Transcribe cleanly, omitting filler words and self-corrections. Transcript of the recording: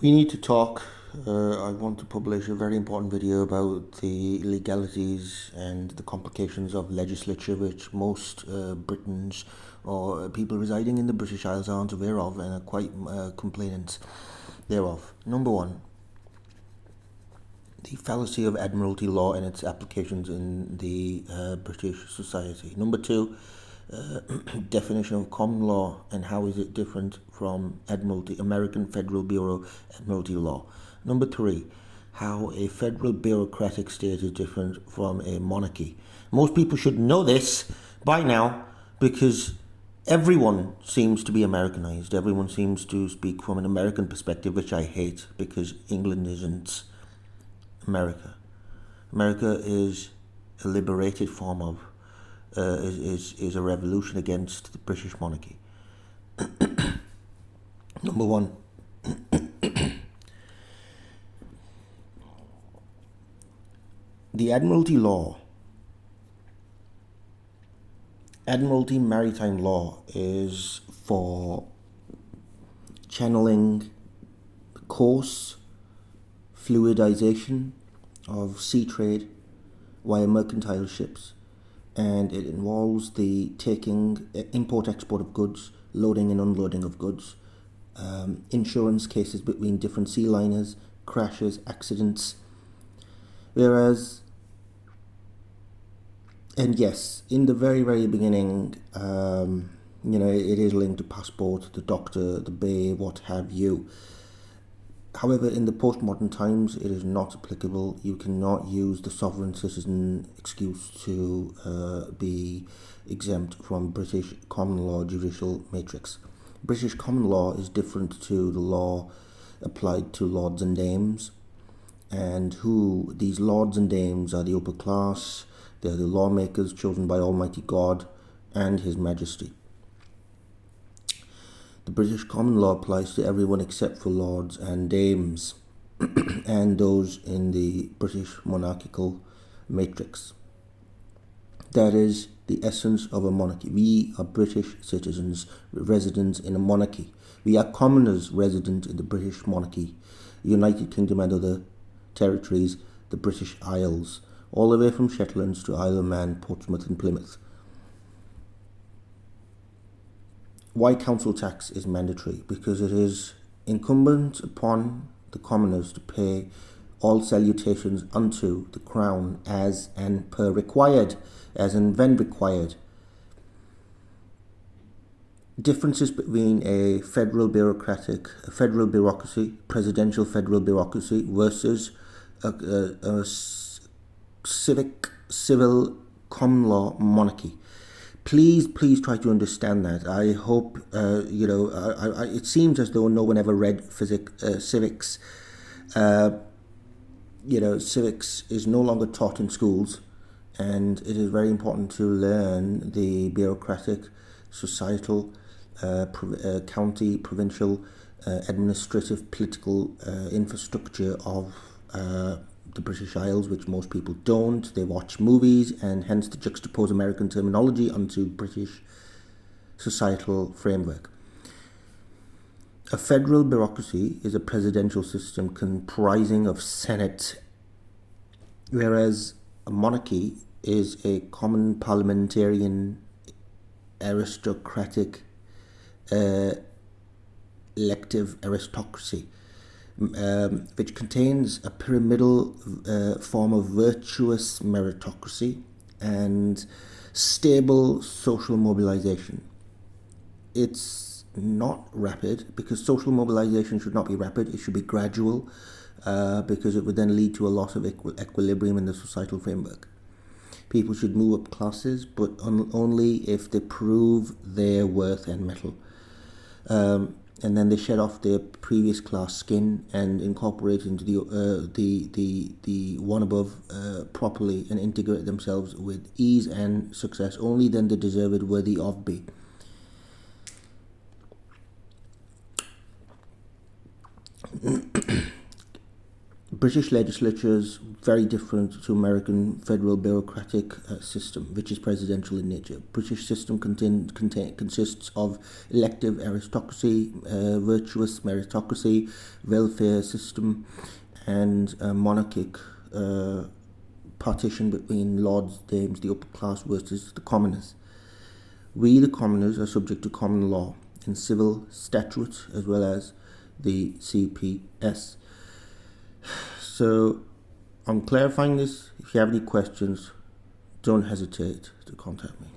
We need to talk. I want to publish a very important video about the legalities and the complications of legislature, which most Britons or people residing in the British Isles aren't aware of and are quite complainants thereof. Number one, the fallacy of Admiralty law and its applications in the British society. Number two, definition of common law and how is it different from Admiralty, American Federal Bureau Admiralty law. Number three, how a federal bureaucratic state is different from a monarchy. Most people should know this by now because everyone seems to be Americanized. Everyone seems to speak from an American perspective, which I hate because England isn't America. America is a liberated form of is a revolution against the British monarchy. Number one, the Admiralty law, Admiralty maritime law, is for channeling the course, fluidization of sea trade via mercantile ships, and it involves the taking, import-export of goods, loading and unloading of goods, insurance cases between different sea liners, crashes, accidents. Whereas, and yes, in the very, very beginning, it is linked to passport, the doctor, the bay, what have you. However, in the postmodern times, it is not applicable. You cannot use the sovereign citizen excuse to be exempt from British common law judicial matrix. British common law is different to the law applied to lords and dames, and who these lords and dames are the upper class. They are the lawmakers chosen by Almighty God and His Majesty. The British common law applies to everyone except for lords and dames and those in the British monarchical matrix. That is the essence of a monarchy. We are British citizens, residents in a monarchy. We are commoners resident in the British monarchy, United Kingdom and other territories, the British Isles, all the way from Shetlands to Isle of Man, Portsmouth and Plymouth. Why council tax is mandatory? Because it is incumbent upon the commoners to pay all salutations unto the crown as and per required, as and when required. Differences between a federal bureaucracy, presidential federal bureaucracy versus a civil common law monarchy. Please try to understand that. I hope, it seems as though no one ever read civics. Civics is no longer taught in schools, and it is very important to learn the bureaucratic, societal, county, provincial, administrative, political infrastructure of the British Isles, which most people don't. They watch movies, and hence to juxtapose American terminology onto British societal framework. A federal bureaucracy is a presidential system comprising of Senate, whereas a monarchy is a common parliamentarian, aristocratic, elective aristocracy, which contains a pyramidal form of virtuous meritocracy and stable social mobilization. It's not rapid because social mobilization should not be rapid, it should be gradual, because it would then lead to a loss of equilibrium in the societal framework. People should move up classes, but only if they prove their worth and mettle. And then they shed off their previous class skin and incorporate into the one above properly and integrate themselves with ease and success. Only then they deserve it, worthy of be. British legislature is very different to American federal bureaucratic system, which is presidential in nature. British system consists of elective aristocracy, virtuous meritocracy, welfare system, and monarchic partition between lords, dames, the upper class versus the commoners. We, the commoners, are subject to common law in civil statutes as well as the CPS. So I'm clarifying this. If you have any questions, don't hesitate to contact me.